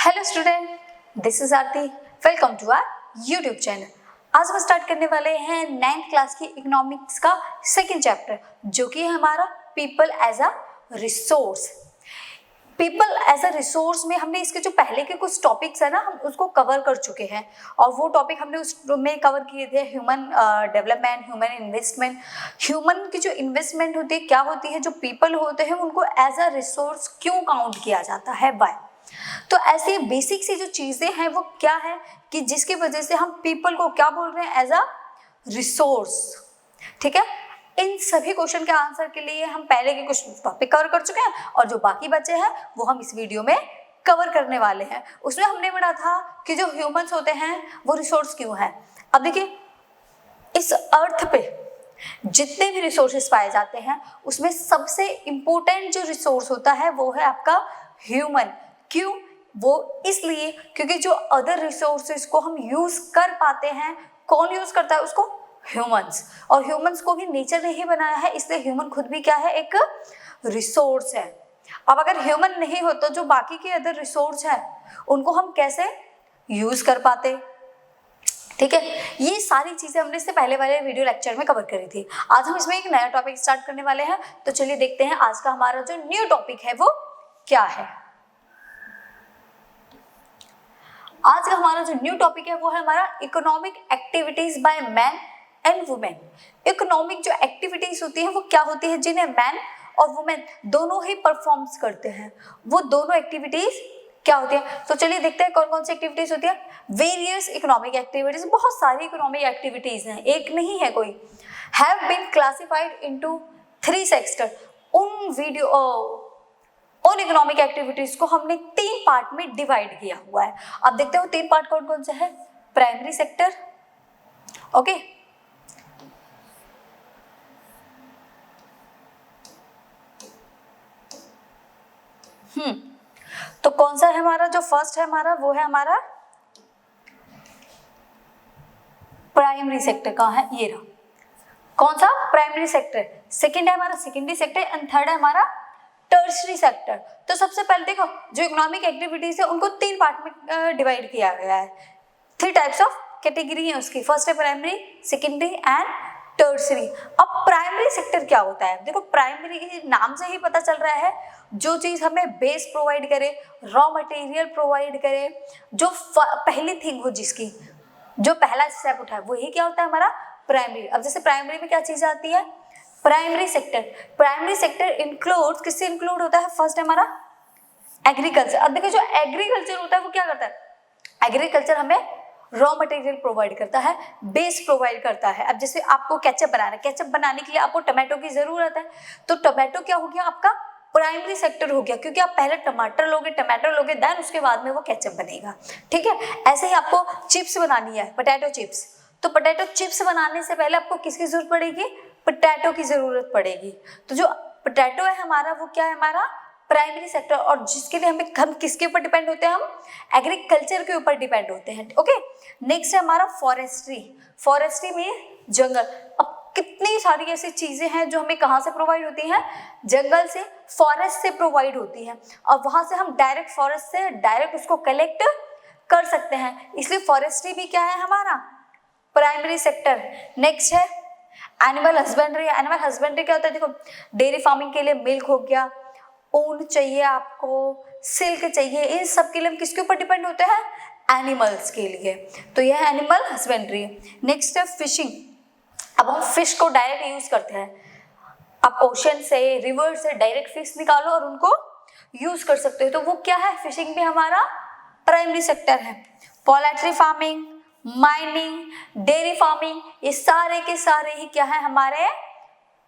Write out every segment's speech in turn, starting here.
Hello student, this is Aarti. Welcome to our YouTube channel. आज हम start करने वाले हैं 9th क्लास की इकोनॉमिक्स का सेकंड चैप्टर, जो कि है हमारा people as a resource. People as a resource में हमने इसके जो पहले के कुछ टॉपिक्स है ना, हम उसको कवर कर चुके हैं और वो टॉपिक हमने उसमें कवर किए थे। Human development, human investment. Human की जो इन्वेस्टमेंट होती है क्या होती है, जो पीपल होते हैं उनको एज अ रिसोर्स क्यों काउंट किया जाता है, बाय। तो ऐसी बेसिक सी जो चीजें हैं वो क्या है कि जिसकी वजह से हम पीपल को क्या बोल रहे हैं, एज अ रिसोर्स। ठीक है, इन सभी क्वेश्चन के आंसर के लिए हम पहले के कुछ टॉपिक कवर कर चुके हैं और जो बाकी बचे हैं वो हम इस वीडियो में कवर करने वाले हैं। उसमें हमने पढ़ा था कि जो ह्यूमंस होते हैं वो रिसोर्स क्यों है। अब देखिए, इस अर्थ पे जितने भी रिसोर्सेस पाए जाते हैं उसमें सबसे इंपॉर्टेंट जो रिसोर्स होता है वो है आपका ह्यूमन। क्यों? वो इसलिए क्योंकि जो अदर रिसोर्सेज को हम यूज कर पाते हैं, कौन यूज करता है उसको? ह्यूमंस। और ह्यूमंस को भी नेचर ने ही बनाया है, इसलिए ह्यूमन खुद भी क्या है, एक रिसोर्स है। अब अगर ह्यूमन नहीं हो तो जो बाकी के अदर रिसोर्स है उनको हम कैसे यूज कर पाते? ठीक है, ये सारी चीजें हमने इससे पहले वाले वीडियो लेक्चर में कवर करी थी। आज हम इसमें एक नया टॉपिक स्टार्ट करने वाले हैं, तो चलिए देखते हैं आज का हमारा जो न्यू टॉपिक है वो क्या है। आज का हमारा जो न्यू टॉपिक है वो है हमारा economic activities by man and women. Economic जो एक्टिविटीज होती है वो क्या होती है, जिन्हें मैन और वुमेन दोनों ही परफॉर्म्स करते हैं। वो दोनों एक्टिविटीज क्या होती है, तो चलिए देखते हैं कौन कौन सी एक्टिविटीज होती है। वेरियस इकोनॉमिक एक्टिविटीज, बहुत सारी इकोनॉमिक एक्टिविटीज हैं, एक नहीं है कोई। Have been classified into 3 sector. उन इकोनॉमिक एक्टिविटीज को हमने 3 पार्ट में डिवाइड किया हुआ है। अब देखते हो 3 पार्ट कौन कौन से हैं। प्राइमरी सेक्टर, ओके, तो कौन सा है हमारा, जो फर्स्ट है हमारा वो है हमारा प्राइमरी सेक्टर। कहाँ है, ये रहा। कौन सा? Primary sector. सेकंड है हमारा सेकेंडरी सेक्टर एंड थर्ड है हमारा टर्शरी सेक्टर। तो सबसे पहले देखो, जो इकोनॉमिक एक्टिविटीज है उनको 3 पार्ट में डिवाइड किया गया है। 3 टाइप्स ऑफ कैटेगरी है उसकी। फर्स्ट है प्राइमरी, सेकेंडरी एंड टर्शरी। अब प्राइमरी सेक्टर क्या होता है? देखो, प्राइमरी नाम से ही पता चल रहा है, जो चीज हमें बेस प्रोवाइड करे, रॉ मटेरियल प्रोवाइड करे, जो पहली थिंग हो, जिसकी जो पहला स्टेप उठाए, वही क्या होता है हमारा प्राइमरी। अब जैसे प्राइमरी में क्या चीज आती है, primary sector. Primary sector include, किससे इंक्लूड होता है? फर्स्ट है हमारा एग्रीकल्चर। अब देखो, जो एग्रीकल्चर होता है वो क्या करता है, एग्रीकल्चर हमें रॉ मटेरियल प्रोवाइड करता है, बेस प्रोवाइड करता है। अब जैसे आपको केचप बनाना है, केचप बनाने के लिए आपको टमाटो की जरूरत है, तो टमाटो क्या हो गया आपका, प्राइमरी सेक्टर हो गया, क्योंकि आप पहले टमाटर लोगे देन उसके बाद में वो केचप बनेगा। ठीक है, ऐसे ही आपको चिप्स बनानी है, पोटैटो चिप्स, तो पोटैटो चिप्स बनाने से पहले आपको किसकी जरूरत पड़ेगी, पोटैटो की जरूरत पड़ेगी। तो जो पोटैटो है हमारा वो क्या है, हमारा प्राइमरी सेक्टर, और जिसके लिए हम किसके ऊपर डिपेंड होते हैं, हम एग्रीकल्चर के ऊपर डिपेंड होते हैं। ओके, नेक्स्ट है हमारा फॉरेस्ट्री। फॉरेस्ट्री में जंगल। अब कितनी सारी ऐसी चीजें हैं जो हमें कहाँ से प्रोवाइड होती हैं, जंगल से, फॉरेस्ट से प्रोवाइड होती हैं, और वहां से हम डायरेक्ट फॉरेस्ट से डायरेक्ट उसको कलेक्ट कर सकते हैं, इसलिए फॉरेस्ट्री भी क्या है हमारा प्राइमरी सेक्टर। नेक्स्ट है एनिमल हस्बेंड्री। एनिमल हस्बेंड्री क्या होता है, देखो, डेयरी फार्मिंग के लिए मिल्क हो गया, ऊन चाहिए आपको, सिल्क चाहिए, इन सब के लिए हम किसके ऊपर डिपेंड होते हैं, एनिमल्स के लिए, तो यह है एनिमल हस्बेंड्री। नेक्स्ट है फिशिंग। अब हम फिश को डायरेक्ट यूज करते हैं, आप ओशन से, रिवर से डायरेक्ट फिश निकालो और उनको यूज कर सकते हो, तो वो क्या है, फिशिंग भी हमारा प्राइमरी सेक्टर है। Poultry farming, mining, dairy farming, ये सारे के सारे ही क्या है, हमारे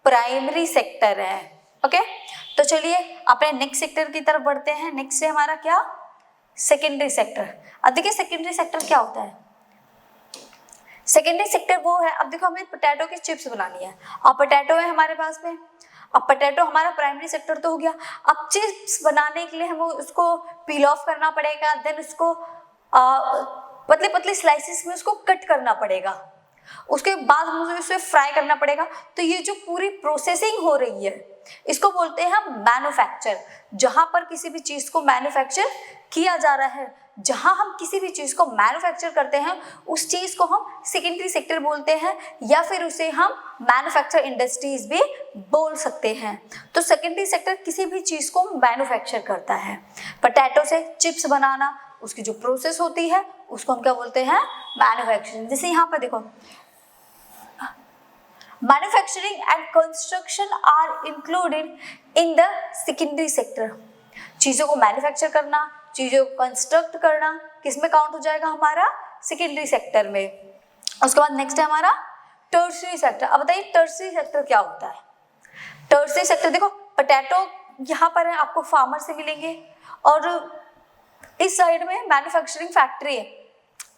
प्राइमरी सेक्टर है। ओके, तो चलिए अपने नेक्स्ट सेक्टर की तरफ बढ़ते हैं। नेक्स्ट है हमारा क्या, सेकेंडरी सेक्टर। अब देखिए सेकेंडरी सेक्टर क्या होता है। सेकेंडरी सेक्टर वो है, अब देखो हमें पोटैटो की चिप्स बनानी है, अब पोटैटो है हमारे पास में, अब पोटैटो हमारा प्राइमरी सेक्टर तो हो गया। अब चिप्स बनाने के लिए हमें उसको पील ऑफ करना पड़ेगा, देन उसको पतले पतले स्लाइसेस में उसको कट करना पड़ेगा, उसके बाद मुझे इसे फ्राई करना पड़ेगा। तो ये जो पूरी प्रोसेसिंग हो रही है इसको बोलते हैं हम मैन्युफैक्चर। जहां पर किसी भी चीज को मैन्युफैक्चर किया जा रहा है, जहां हम किसी भी चीज को मैन्युफैक्चर करते हैं उस चीज को हम सेकेंडरी सेक्टर बोलते हैं, या फिर उसे हम मैन्युफैक्चर इंडस्ट्रीज भी बोल सकते हैं। तो सेकेंडरी सेक्टर किसी भी चीज को मैन्युफैक्चर करता है। पोटैटो से चिप्स बनाना, उसकी जो प्रोसेस होती है उसको हम क्या बोलते हैं, मैन्युफैक्चरिंग। जैसे यहाँ पर देखो, manufacturing and construction are included in the secondary sector. चीजों को मैन्युफैक्चर करना, चीजों को कंस्ट्रक्ट करना किस में काउंट हो जाएगा, हमारा सेकेंडरी सेक्टर में। उसके बाद नेक्स्ट है हमारा टर्शियरी सेक्टर। अब बताइए टर्शियरी सेक्टर क्या होता है। टर्शियरी सेक्टर देखो, पोटैटो यहाँ पर है, आपको फार्मर से मिलेंगे, और इस साइड में मैन्युफैक्चरिंग फैक्ट्री है।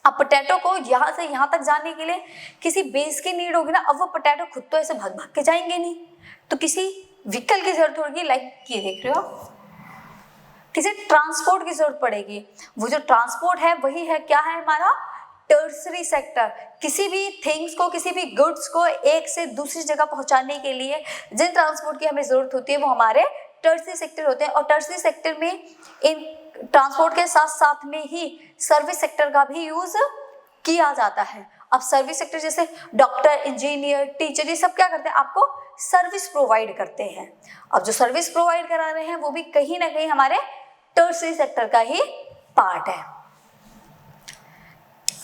अब पोटैटो को यहाँ से यहाँ तक जाने के लिए किसी बेस की नीड होगी ना। अब वो पोटैटो खुद तो ऐसे भाग भाग के जाएंगे नहीं, तो किसी व्हीकल की जरूरत होगी। लाइक ये देख रहे हो, किसी ट्रांसपोर्ट की जरूरत पड़ेगी। वो जो ट्रांसपोर्ट है वही है, क्या है हमारा, टर्शियरी सेक्टर। किसी भी थिंग्स को, किसी भी गुड्स को एक से दूसरी जगह पहुंचाने के लिए जिन ट्रांसपोर्ट की हमें जरूरत होती है वो हमारे टर्शियरी सेक्टर होते हैं। और टर्शियरी सेक्टर में इन ट्रांसपोर्ट के साथ साथ में ही सर्विस सेक्टर का भी यूज किया जाता है। अब सर्विस सेक्टर जैसे डॉक्टर, इंजीनियर, टीचर, ये सब क्या करते हैं, आपको सर्विस प्रोवाइड करते हैं। अब जो सर्विस प्रोवाइड करा रहे हैं वो भी कहीं ना कहीं हमारे टर्शियरी सेक्टर का ही पार्ट है।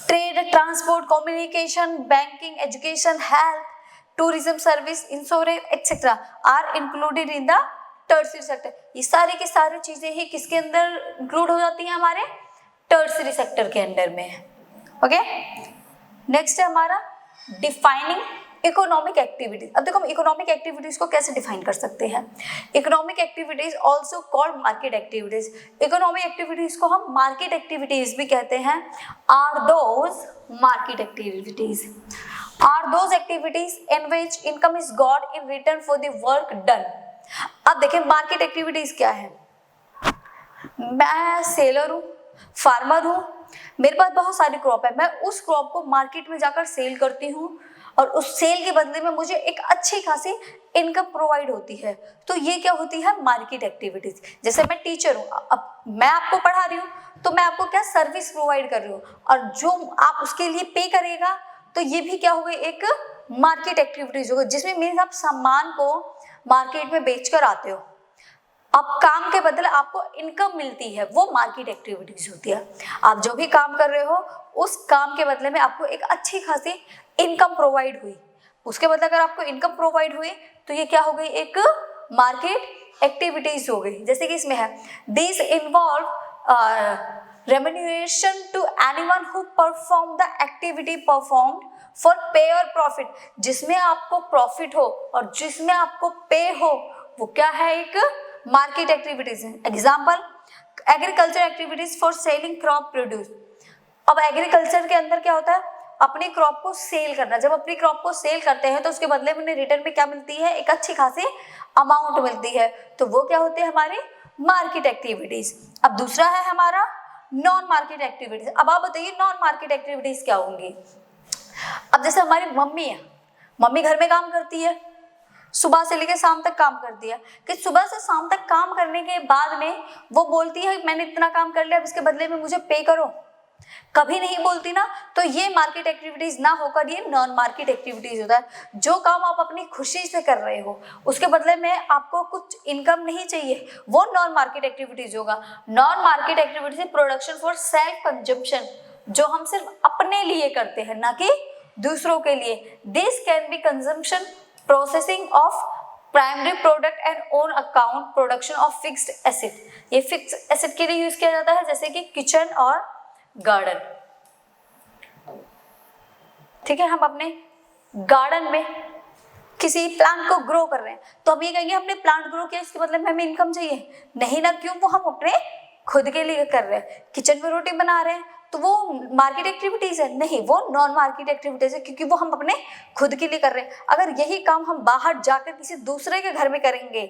Trade, transport, communication, banking, education, health, tourism service, insurance etcetera are included in the tertiary sector. ये सारी की सारी चीजें ही किसके अंदर इंक्लूड हो जाती हैं, हमारे टर्शियरी सेक्टर के अंडर में। ओके, नेक्स्ट है हमारा डिफाइनिंग इकोनॉमिक एक्टिविटीज। अब देखो हम इकोनॉमिक एक्टिविटीज को कैसे डिफाइन कर सकते हैं। Economic activities also called market activities. Economic activities को हम मार्केट एक्टिविटीज भी कहते हैं। Are those market activities are those activities in which income is got in return for the work done. अब देखिए मार्केट एक्टिविटीज क्या है। मैं सेलर हूँ, फार्मर हूँ, मेरे पास बहुत सारी क्रॉप है, मैं उस क्रॉप को मार्केट में जाकर सेल करती हूँ और उस सेल के बदले में मुझे एक अच्छी खासी इनकम प्रोवाइड होती है। तो ये क्या होती है, मार्केट एक्टिविटीज। जैसे मैं टीचर हूँ, अब मैं आपको पढ़ा रही हूँ तो मैं आपको क्या सर्विस प्रोवाइड कर रही हूँ, और जो आप उसके लिए पे करेगा तो ये भी क्या होगा, एक मार्केट एक्टिविटीज होगा, जिसमें मीन्स आप सामान को मार्केट में बेचकर आते हो, अब काम के बदले आपको इनकम मिलती है, वो मार्केट एक्टिविटीज होती है। आप जो भी काम कर रहे हो उस काम के बदले में आपको एक अच्छी खासी इनकम प्रोवाइड हुई, उसके बदले अगर आपको इनकम प्रोवाइड हुई तो ये क्या हो गई, एक मार्केट एक्टिविटीज हो गई। जैसे कि इसमें है this involve remuneration to anyone who perform the activity performed for pay और प्रॉफिट। जिसमें आपको प्रॉफिट हो और जिसमें आपको पे हो वो क्या है, एक मार्केट एक्टिविटीज है। Example agriculture activities for selling crop produce. अब एग्रीकल्चर के अंदर क्या होता है, अपनी क्रॉप को सेल करना। जब अपनी क्रॉप को सेल करते हैं तो उसके बदले में उन्हें रिटर्न में क्या मिलती है, एक अच्छी खासी अमाउंट मिलती है, तो वो क्या होते हैं, हमारे मार्केट एक्टिविटीज। अब दूसरा है हमारा नॉन मार्केट एक्टिविटीज। अब आप बताइए नॉन मार्केट एक्टिविटीज क्या होंगी। अब जैसे हमारी मम्मी है, मम्मी घर में काम करती है, सुबह से लेकर शाम तक काम करती है, कि सुबह से शाम तक काम करने के बाद में वो बोलती है मैंने इतना काम कर लिया, अब इसके बदले में मुझे पे करो, कभी नहीं बोलती ना। तो ये मार्केट एक्टिविटीज ना होकर ये नॉन मार्केट एक्टिविटीज होता है। जो काम आप अपनी खुशी से कर रहे हो उसके बदले में आपको कुछ इनकम नहीं चाहिए, वो नॉन मार्केट एक्टिविटीज होगा। Non market activities production for self consumption, जो हम सिर्फ अपने लिए करते हैं ना कि दूसरों के लिए। This can be consumption, processing of primary product and own account, production of fixed asset. ये फिक्स्ड एसेट के लिए यूज किया जाता है, जैसे कि किचन और गार्डन। ठीक है, हम अपने गार्डन में किसी प्लांट को ग्रो कर रहे हैं तो हम ये कहेंगे हमने प्लांट ग्रो किया, इसके बदले में हमें इनकम चाहिए, नहीं ना। क्यों, वो हम अपने खुद के लिए कर रहे हैं। किचन में रोटी बना रहे हैं तो वो मार्केट एक्टिविटीज है, नहीं, वो नॉन मार्केट एक्टिविटीज है, क्योंकि वो हम अपने खुद के लिए कर रहे हैं। अगर यही काम हम बाहर जाकर किसी दूसरे के घर में करेंगे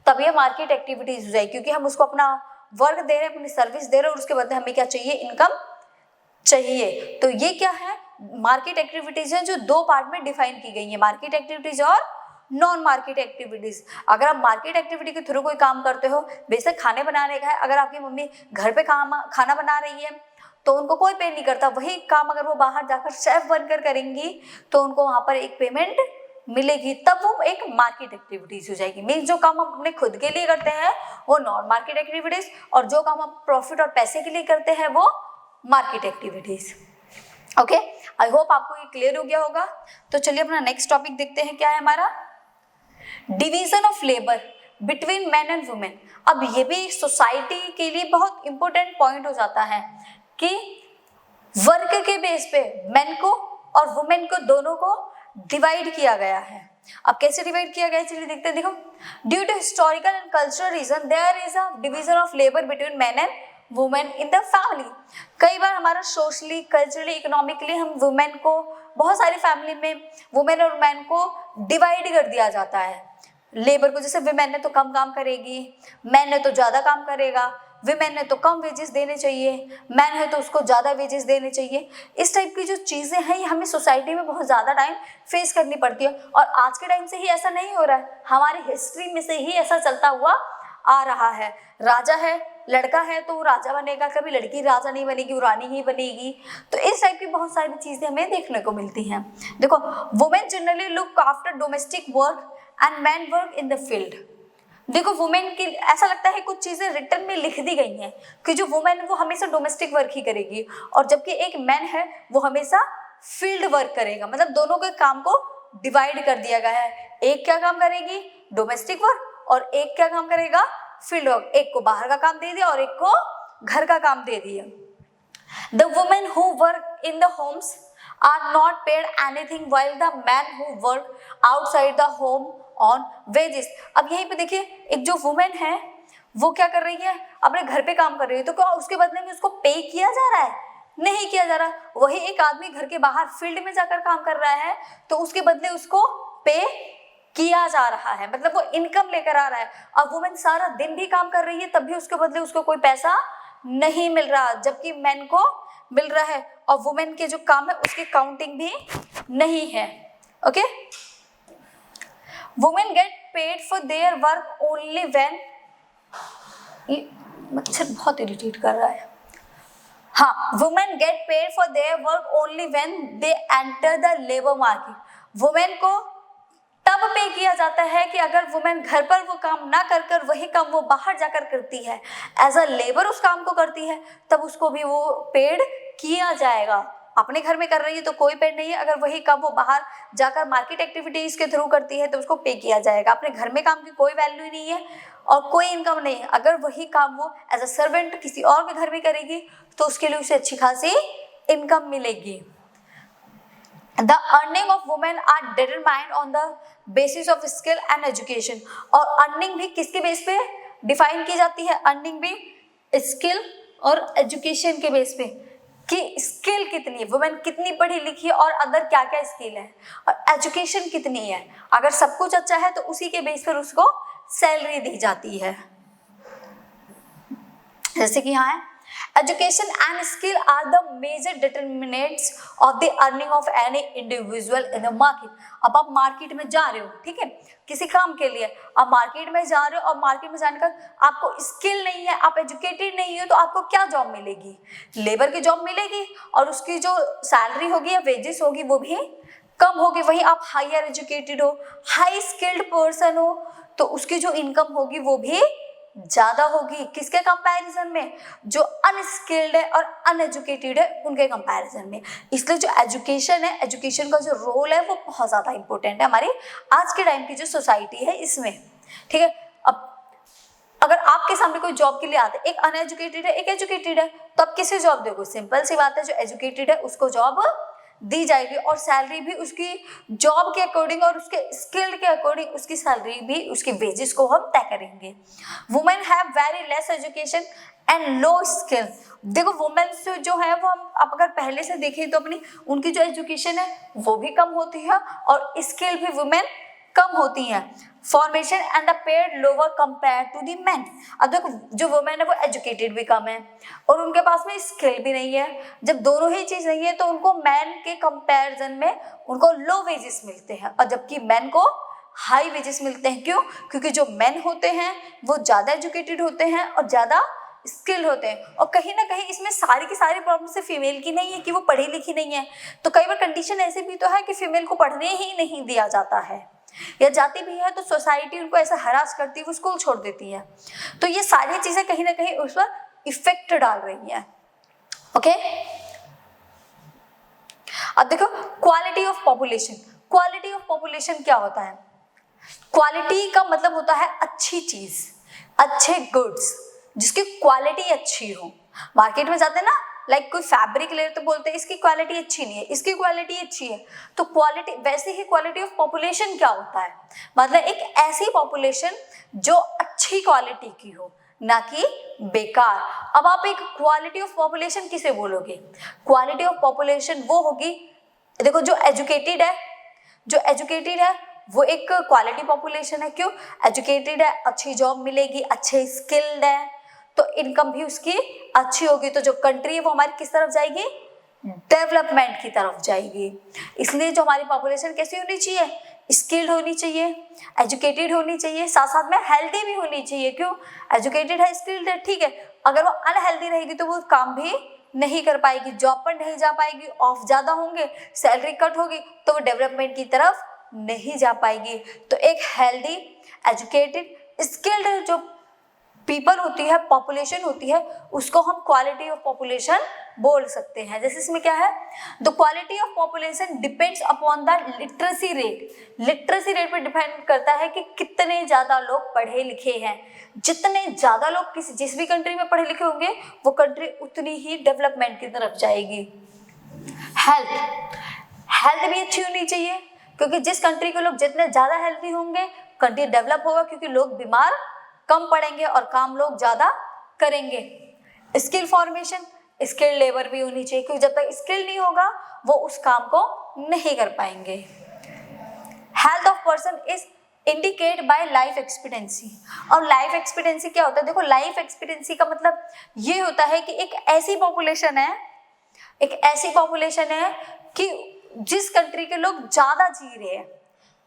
तब ये मार्केट एक्टिविटीज हो जाएगी, क्योंकि हम उसको अपना वर्क दे रहे हैं, अपनी सर्विस दे रहे हैं और उसके बदले हमें क्या चाहिए, इनकम चाहिए। तो ये क्या है, मार्केट एक्टिविटीज है जो दो पार्ट में डिफाइन की गई है, मार्केट एक्टिविटीज और नॉन मार्केट एक्टिविटीज। अगर आप मार्केट एक्टिविटी के थ्रू कोई काम करते हो, बेशक खाने बनाने का है, अगर आपकी मम्मी घर पे खाना बना रही है तो उनको कोई पे नहीं करता। वही काम अगर वो बाहर जाकर शेफ बनकर करेंगी तो उनको वहां पर एक पेमेंट मिलेगी, तब वो एक मार्केट एक्टिविटीज हो जाएगी। मीन्स जो काम हम अपने खुद के लिए करते हैं वो नॉन मार्केट एक्टिविटीज, और जो काम हम प्रॉफिट और पैसे के लिए करते हैं वो market activities. Okay, I hope आपको ये क्लियर हो गया होगा। तो चलिए अपना नेक्स्ट टॉपिक देखते हैं, क्या है हमारा division of labour between man and women. अब ये भी सोसाइटी के लिए बहुत इंपॉर्टेंट पॉइंट हो जाता है कि वर्क के बेस पे मेन को और वुमेन को दोनों को डिवाइड किया गया है। अब कैसे डिवाइड किया गया है चलिए देखते हैं। देखो, due to historical and cultural reason there is a division of labour between man and women in the family. कई बार हमारा सोशली, कल्चरली, इकोनॉमिकली हम वुमेन को, बहुत सारी फैमिली में वुमेन और मैन को डिवाइड कर दिया जाता है लेबर को। जैसे विमेन ने तो कम काम करेगी, मैन ने तो ज़्यादा काम करेगा, विमेन ने तो कम वेजेस देने चाहिए, मैन है तो उसको ज़्यादा वेजेस देने चाहिए। इस टाइप की जो चीज़ें हैं ये हमें सोसाइटी में बहुत ज़्यादा टाइम फेस करनी पड़ती है, और आज के टाइम से ही ऐसा नहीं हो रहा है, हमारी हिस्ट्री में से ही ऐसा चलता हुआ आ रहा है। राजा है, लड़का है तो वो राजा बनेगा, कभी लड़की राजा नहीं बनेगी, वो रानी ही बनेगी। तो इस टाइप की बहुत सारी चीज़ें हमें देखने को मिलती हैं। देखो, women generally look after domestic work and man work in the field. देखो, वुमेन की ऐसा लगता है कुछ चीजें रिटर्न में लिख दी गई हैं कि जो वुमेन वो हमेशा डोमेस्टिक वर्क ही करेगी, और जबकि एक मैन है वो हमेशा फील्ड वर्क करेगा। मतलब दोनों के काम को डिवाइड कर दिया गया है, एक क्या काम करेगी डोमेस्टिक वर्क और एक क्या काम करेगा फील्ड वर्क। एक को बाहर का काम दे दिया और एक को घर का काम दे दिया। The women who work in the homes are not paid anything while the man who work outside the home on wages. अब यहीं पे देखिए, एक जो वुमेन है वो क्या कर रही है, अपने घर पे काम कर रही है, तो क्या उसके बदले में उसको पे किया जा रहा है? नहीं किया जा रहा। वही एक आदमी घर के बाहर फील्ड में जाकर काम कर रहा है तो उसके बदले उसको पे किया जा रहा है, मतलब वो इनकम लेकर आ रहा है। अब वुमेन सारा दिन भी काम कर रही है तब भी उसके बदले उसको कोई पैसा नहीं मिल रहा, जबकि मैन को मिल रहा है, और वुमेन के जो काम है उसकी काउंटिंग भी नहीं है। Okay, women get paid for their work only when, ये मच्छर बहुत इरिटेट कर रहा है। हाँ, women get paid for their work only when they enter the labour market. Women को तब पे किया जाता है कि अगर वुमेन घर पर वो काम ना कर कर वही काम वो बाहर जाकर करती है, एज अ लेबर उस काम को करती है, तब उसको भी वो पेड किया जाएगा। अपने घर में कर रही है तो कोई पेड नहीं है, अगर वही काम वो बाहर जाकर मार्केट एक्टिविटीज के थ्रू करती है तो उसको पे किया जाएगा। अपने घर में काम की कोई वैल्यू नहीं है और कोई इनकम नहीं है। अगर वही काम वो एज अ सर्वेंट किसी और के घर में करेगी तो उसके लिए उसे अच्छी खासी इनकम मिलेगी। The earning of women are determined on the basis of skill and education। और अर्निंग भी किसके बेस पे डिफाइन की जाती है? अर्निंग भी स्किल और एजुकेशन के बेस पे, कि स्किल कितनी है, वुमेन कितनी पढ़ी लिखी है और अंदर क्या क्या स्किल है, और एजुकेशन कितनी है। अगर सब कुछ अच्छा है तो उसी के बेस पर उसको सैलरी दी जाती है। जैसे कि यहाँ है, education and skill are the major determinants of the earning of any individual in the market. अब आप मार्केट में जा रहे हो, ठीक है, किसी काम के लिए आप मार्केट में जा रहे हो, और मार्केट में जाने का आपको स्किल नहीं है, आप एजुकेटेड नहीं हो, तो आपको क्या जॉब मिलेगी? लेबर की जॉब मिलेगी, और उसकी जो सैलरी होगी या वेजेस होगी वो भी कम होगी। वहीं आप हायर एजुकेटेड हो, हाई स्किल्ड पर्सन हो, तो उसकी जो इनकम होगी वो भी ज्यादा होगी। किसके कंपैरिजन में? जो अनस्किल्ड है और अनएजुकेटेड है उनके कंपैरिजन में। इसलिए जो एजुकेशन है, एजुकेशन का जो रोल है वो बहुत ज्यादा इंपॉर्टेंट है हमारी आज के टाइम की जो सोसाइटी है इसमें, ठीक है। अब अगर आपके सामने कोई जॉब के लिए आता है, एक अनएजुकेटेड है एक एजुकेटेड है, तो आप किसे जॉब दोगे? सिंपल सी बात है, जो एजुकेटेड है उसको जॉब दी जाएगी, और सैलरी भी उसकी जॉब के अकॉर्डिंग और उसके स्किल के अकॉर्डिंग उसकी सैलरी भी, उसकी वेजेस को हम तय करेंगे। Women have very less education and low skill. देखो, वुमेन्स जो है वो हम आप अगर पहले से देखें तो अपनी उनकी जो एजुकेशन है वो भी कम होती है और स्किल भी वुमेन कम होती हैं। Formation and the paid lower compare to the man. अब देखो, जो वुमेन है वो एजुकेटेड भी कम है और उनके पास में स्किल भी नहीं है। जब दोनों ही चीज नहीं है तो उनको मैन के कंपैरिजन में उनको लो वेजेस मिलते हैं, और जबकि मैन को हाई वेजेस मिलते हैं। क्यों? क्योंकि जो मैन होते हैं वो ज्यादा एजुकेटेड होते हैं और ज्यादा स्किल्ड होते हैं। और कहीं ना कहीं इसमें सारी की सारी प्रॉब्लम से फीमेल की नहीं है कि वो पढ़ी लिखी नहीं है, तो कई बार कंडीशन ऐसे भी तो है कि फीमेल को पढ़ने ही नहीं दिया जाता है, या जाती भी है तो सोसाइटी उनको ऐसा हरास करती है, वो स्कूल छोड़ देती है। तो ये सारी चीजें कहीं ना कहीं उस पर इफेक्ट डाल रही है। ओके, अब देखो quality of population. Quality of population क्या होता है? क्वालिटी का मतलब होता है अच्छी चीज, अच्छे गुड्स जिसकी क्वालिटी अच्छी हो। मार्केट में जाते हैं ना, लाइक कोई फैब्रिक ले तो बोलते हैं इसकी क्वालिटी अच्छी नहीं है, इसकी क्वालिटी अच्छी है। तो क्वालिटी, वैसे ही क्वालिटी ऑफ पॉपुलेशन क्या होता है? मतलब एक ऐसी पॉपुलेशन जो अच्छी क्वालिटी की हो, ना कि बेकार। अब आप एक क्वालिटी ऑफ पॉपुलेशन किसे बोलोगे? क्वालिटी ऑफ पॉपुलेशन वो होगी, देखो जो एजुकेटेड है, जो एजुकेटेड है वो एक क्वालिटी पॉपुलेशन है। क्यों? एजुकेटेड है, अच्छी जॉब मिलेगी, अच्छे स्किल्ड है, तो इनकम भी उसकी अच्छी होगी। तो जो कंट्री है वो हमारी किस तरफ जाएगी? डेवलपमेंट की तरफ जाएगी। इसलिए जो हमारी पॉपुलेशन कैसी होनी चाहिए? स्किल्ड होनी चाहिए, एजुकेटेड होनी चाहिए, साथ साथ में हेल्दी भी होनी चाहिए। क्यों? एजुकेटेड है, स्किल्ड है, ठीक है। अगर वो अनहेल्दी रहेगी तो वो काम भी नहीं कर पाएगी, जॉब पर नहीं जा पाएगी, ऑफ ज़्यादा होंगे, सैलरी कट होगी, तो वो डेवलपमेंट की तरफ नहीं जा पाएगी। तो एक हेल्दी, एजुकेटेड, स्किल्ड जो पीपल होती है, पॉपुलेशन होती है, उसको हम क्वालिटी ऑफ पॉपुलेशन बोल सकते हैं। जैसे इसमें क्या है? The quality of population depends upon the literacy rate. Literacy rate पर डिपेंड करता है कि कितने ज़्यादा लोग पढ़े लिखे हैं। जितने ज़्यादा लोग जिस भी कंट्री में पढ़े लिखे होंगे, वो कंट्री उतनी ही डेवलपमेंट की तरफ जाएगी। हेल्थ भी अच्छी होनी चाहिए, क्योंकि जिस कंट्री के लोग जितने ज़्यादा हेल्थी होंगे, कंट्री डेवलप होगा, क्योंकि लोग बीमार कम पड़ेंगे और काम लोग ज़्यादा करेंगे। स्किल फॉर्मेशन, स्किल लेबर भी होनी चाहिए, क्योंकि जब तक स्किल नहीं होगा वो उस काम को नहीं कर पाएंगे। Health of person is indicate by life expectancy. और लाइफ एक्सपीरियंसी क्या होता है? देखो, लाइफ एक्सपीरियंसी का मतलब ये होता है कि एक ऐसी पॉपुलेशन है, एक ऐसी पॉपुलेशन है कि जिस कंट्री के लोग ज़्यादा जी रहे हैं।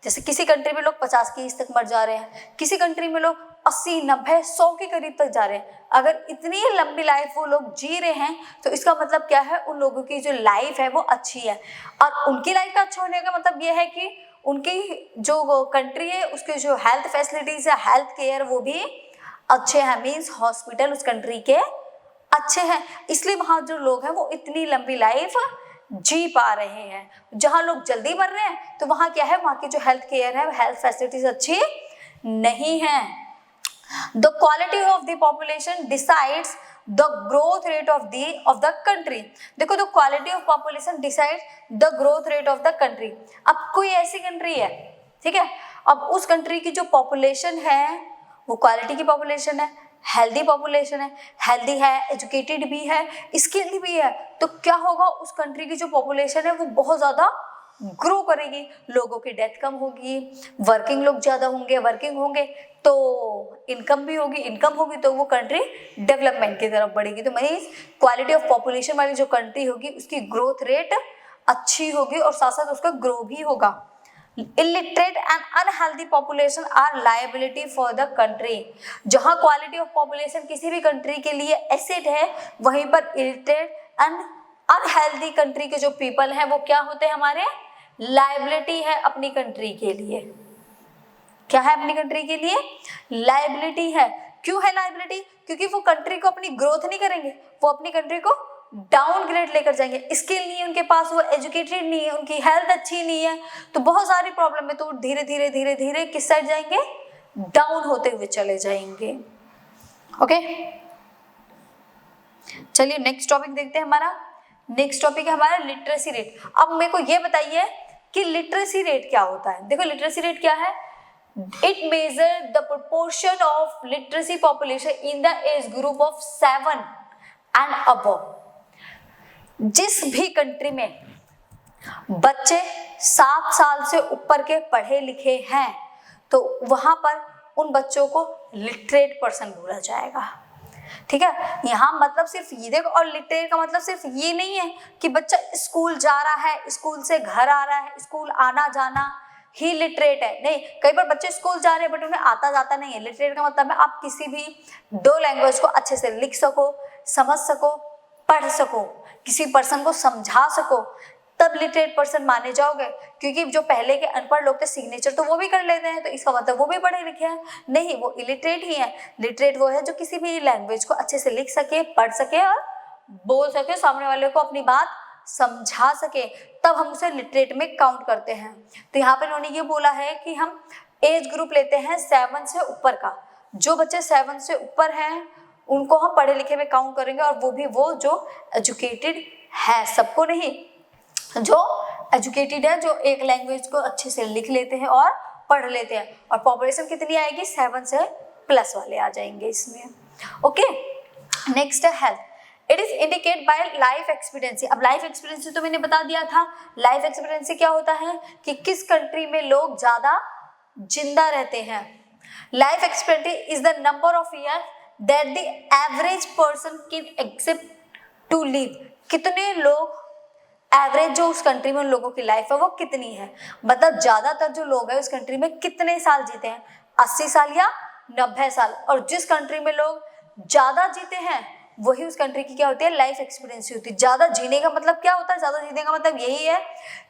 जैसे किसी कंट्री में लोग 50 की एज तक मर जा रहे हैं, किसी कंट्री में लोग 80, 90, 100 के करीब तक जा रहे हैं। अगर इतनी लंबी लाइफ वो लोग जी रहे हैं, तो इसका मतलब क्या है? उन लोगों की जो लाइफ है वो अच्छी है। और उनकी लाइफ का अच्छा होने का मतलब ये है कि उनकी जो कंट्री है उसके जो हेल्थ फैसिलिटीज है, हेल्थ केयर, वो भी अच्छे हैं। मीन्स हॉस्पिटल उस कंट्री के अच्छे हैं, इसलिए वहाँ जो लोग हैं वो इतनी लंबी लाइफ जी पा रहे हैं। जहाँ लोग जल्दी मर रहे हैं, तो वहाँ क्या है? वहाँ की जो हेल्थ केयर है, हेल्थ फैसिलिटीज अच्छी नहीं है। The quality of the population decides the growth rate of the country. देखो, the quality of population decide the growth rate of the country. अब कोई ऐसी कंट्री है, ठीक है, अब उस कंट्री की जो पॉपुलेशन है वो क्वालिटी की पॉपुलेशन है, हेल्दी पॉपुलेशन है, हेल्दी है, एजुकेटेड भी है, स्किल्ड भी है, तो क्या होगा? उस कंट्री की जो पॉपुलेशन है वो बहुत ज़्यादा ग्रो करेगी, लोगों की डेथ कम होगी, वर्किंग लोग ज़्यादा होंगे, वर्किंग होंगे तो इनकम भी होगी, इनकम होगी तो वो कंट्री डेवलपमेंट की तरफ बढ़ेगी। तो मीन्स क्वालिटी ऑफ पॉपुलेशन वाली जो कंट्री होगी उसकी ग्रोथ रेट अच्छी होगी और साथ साथ उसका ग्रो भी होगा। Illiterate and unhealthy population are liability for the country। जहाँ क्वालिटी ऑफ पॉपुलेशन किसी भी कंट्री के लिए एसेट है, वहीं पर illiterate and unhealthy कंट्री के जो पीपल हैं वो क्या होते हैं? हमारे लाइबिलिटी है अपनी कंट्री के लिए। क्या है? अपनी कंट्री के लिए लाइबिलिटी है। क्यों है लाइबिलिटी? क्योंकि वो कंट्री को अपनी ग्रोथ नहीं करेंगे, वो अपनी कंट्री को डाउनग्रेड लेकर जाएंगे। स्किल नहीं है उनके पास, वो एजुकेटेड नहीं है, उनकी हेल्थ अच्छी नहीं है, तो बहुत सारी प्रॉब्लम है, तो धीरे धीरे धीरे धीरे किस साइड जाएंगे? डाउन होते हुए चले जाएंगे। ओके, चलिए नेक्स्ट टॉपिक देखते हैं। हमारा नेक्स्ट टॉपिक है हमारा लिटरेसी रेट। अब मेरे को ये बताइए कि लिटरेसी रेट क्या होता है? देखो, लिटरेसी रेट क्या है? It measures the proportion of literacy population in the age group of 7 and above। जिस भी कंट्री में बच्चे 7 साल से ऊपर के पढ़े लिखे हैं, तो वहां पर उन बच्चों को लिटरेट पर्सन बोला जाएगा। ठीक है, यहाँ मतलब सिर्फ ये देखो, और लिटरेट का मतलब सिर्फ ये नहीं है कि बच्चा स्कूल जा रहा है, स्कूल से घर आ रहा है, स्कूल आना जाना ही लिटरेट है, नहीं। कई बार बच्चे स्कूल जा रहे हैं बट उन्हें आता जाता नहीं है। लिटरेट का मतलब है आप किसी भी दो लैंग्वेज को अच्छे से लिख सको, समझ सको, पढ़ सको, किसी पर्सन को समझा सको, तब लिटरेट पर्सन माने जाओगे। क्योंकि जो पहले के अनपढ़ लोग थे सिग्नेचर तो वो भी कर लेते हैं, तो इसका मतलब वो भी पढ़े लिखे हैं, नहीं, वो इलिटरेट ही है। लिटरेट वो है जो किसी भी लैंग्वेज को अच्छे से लिख सके, पढ़ सके और बोल सके, सामने वाले को अपनी बात समझा सके, तब हम उसे लिटरेट में काउंट करते हैं। तो यहाँ पर उन्होंने ये बोला है कि हम एज ग्रुप लेते हैं 7 से ऊपर का। जो बच्चे 7 से ऊपर हैं उनको हम पढ़े लिखे में काउंट करेंगे, और वो भी वो जो एजुकेटेड है, सबको नहीं, जो एजुकेटेड है, जो एक लैंग्वेज को अच्छे से लिख लेते हैं और पढ़ लेते हैं। और पॉपुलेशन कितनी आएगी, 7 से प्लस वाले आ जाएंगे इसमें। ओके, नेक्स्ट है health. It is indicate by life expectancy. अब लाइफ एक्सपीरियंसी तो मैंने बता दिया था। लाइफ एक्सपीरियंसी क्या होता है कि किस कंट्री में लोग ज्यादा जिंदा रहते हैं। Life expectancy is the number of year that the average person can except to live. कितने लोग एवरेज जो उस कंट्री में उन लोगों की लाइफ है वो कितनी है, मतलब ज्यादातर जो लोग हैं उस कंट्री में कितने साल जीते हैं, 80 साल या 90 साल। और जिस कंट्री में लोग ज्यादा जीते हैं वही उस कंट्री की क्या होती है, लाइफ एक्सपीरियंसी होती है। ज्यादा जीने का मतलब क्या होता है, ज्यादा जीने का मतलब यही है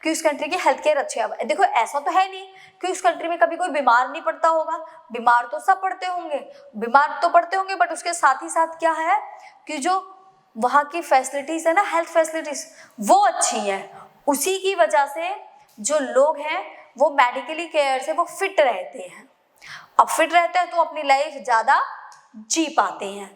कि उस कंट्री की हेल्थ केयर अच्छी है। देखो ऐसा तो है नहीं कि उस कंट्री में कभी कोई बीमार नहीं पड़ता होगा, बीमार तो सब पड़ते होंगे, बीमार तो पड़ते होंगे, बट उसके साथ ही साथ क्या है कि जो वहाँ की फैसिलिटीज है ना, हेल्थ फैसिलिटीज वो अच्छी है। उसी की वजह से जो लोग हैं वो मेडिकली केयर से वो फिट रहते हैं। अब फिट रहते हैं तो अपनी लाइफ ज्यादा जी पाते हैं।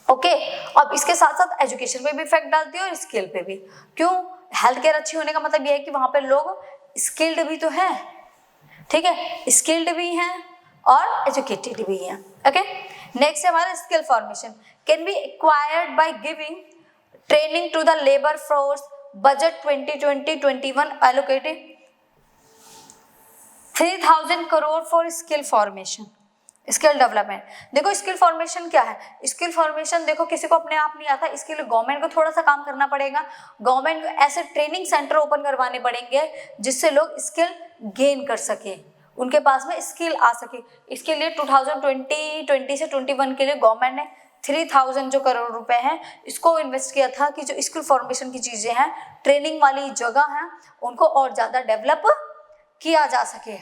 ओके, अब इसके साथ साथ एजुकेशन पे भी इफेक्ट डालती है और स्किल पे भी। क्यों, हेल्थ केयर अच्छी होने का मतलब यह है कि वहां पे लोग स्किल्ड भी तो हैं, ठीक है, स्किल्ड भी हैं और एजुकेटेड भी हैं। ओके, नेक्स्ट है हमारा skill formation. Can be acquired by giving training to the labour force. Budget 2020-21 allocated 3000 crore for skill formation, skill development. देखो स्किल फॉर्मेशन क्या है, स्किल फॉर्मेशन देखो किसी को अपने आप नहीं आता, इसके लिए गवर्नमेंट को थोड़ा सा काम करना पड़ेगा। गवर्नमेंट को ऐसे ट्रेनिंग सेंटर ओपन करवाने पड़ेंगे जिससे लोग स्किल गेन कर सके, उनके पास में स्किल आ सके। इसके लिए 2020 से 21 के लिए गवर्नमेंट ने 3000 जो करोड़ रुपए हैं इसको इन्वेस्ट किया था कि जो स्किल फॉर्मेशन की चीजें हैं, ट्रेनिंग वाली जगह हैं, उनको और ज्यादा डेवलप किया जा सके।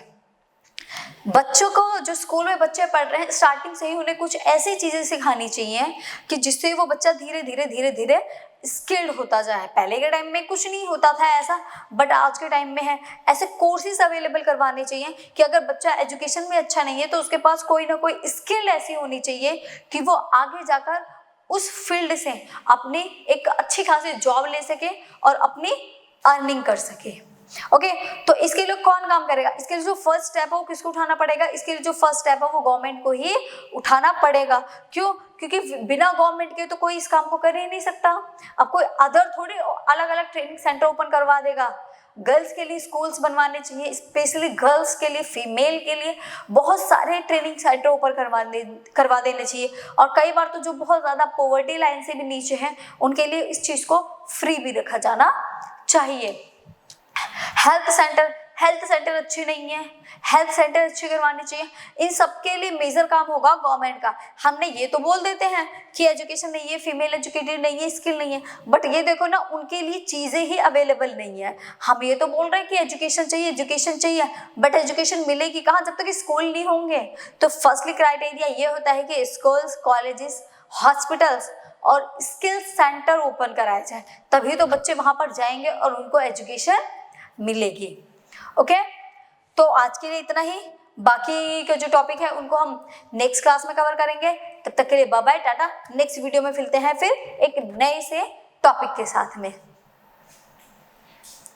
बच्चों को, जो स्कूल में बच्चे पढ़ रहे हैं, स्टार्टिंग से ही उन्हें कुछ ऐसी चीजें सिखानी चाहिए कि जिससे वो बच्चा धीरे धीरे स्किल्ड होता जाए। पहले के टाइम में कुछ नहीं होता था ऐसा, बट आज के टाइम में है। ऐसे कोर्सेज अवेलेबल करवाने चाहिए कि अगर बच्चा एजुकेशन में अच्छा नहीं है तो उसके पास कोई ना कोई स्किल ऐसी होनी चाहिए कि वो आगे जाकर उस फील्ड से अपनी एक अच्छी खासी जॉब ले सके और अपनी अर्निंग कर सके। ओके, तो इसके लिए कौन काम करेगा, इसके लिए जो फर्स्ट स्टेप है वो किसको उठाना पड़ेगा, इसके लिए जो फर्स्ट स्टेप है वो गवर्नमेंट को ही उठाना पड़ेगा। क्यों, क्योंकि बिना गवर्नमेंट के तो कोई इस काम को कर ही नहीं सकता। अब कोई अदर थोड़े अलग अलग ट्रेनिंग सेंटर ओपन करवा देगा। गर्ल्स के लिए स्कूल्स बनवाने चाहिए, स्पेशली गर्ल्स के लिए, फीमेल के लिए बहुत सारे ट्रेनिंग सेंटर ओपन करवा देने चाहिए। और कई बार तो जो बहुत ज़्यादा पॉवर्टी लाइन से भी नीचे हैं उनके लिए इस चीज़ को फ्री भी रखा जाना चाहिए। हेल्थ सेंटर अच्छी नहीं है, हेल्थ सेंटर अच्छी करवानी चाहिए। इन सब के लिए मेजर काम होगा गवर्नमेंट का। हमने ये तो बोल देते हैं कि एजुकेशन नहीं है, फीमेल एजुकेटेड नहीं है, स्किल नहीं है, बट ये देखो ना उनके लिए चीज़ें ही अवेलेबल नहीं है। हम ये तो बोल रहे हैं कि एजुकेशन चाहिए, बट एजुकेशन मिलेगी कहाँ जब तक स्कूल नहीं होंगे। तो फर्स्टली क्राइटेरिया ये होता है कि स्कूल्स, कॉलेजेस, हॉस्पिटल्स और स्किल सेंटर ओपन कराए जाए, तभी तो बच्चे वहाँ पर जाएंगे और उनको एजुकेशन मिलेगी। ओके, तो आज के लिए इतना ही। बाकी के जो टॉपिक है उनको हम नेक्स्ट क्लास में कवर करेंगे। तब तक के लिए bye bye, tata. Next video में मिलते हैं फिर एक नए से टॉपिक के साथ में।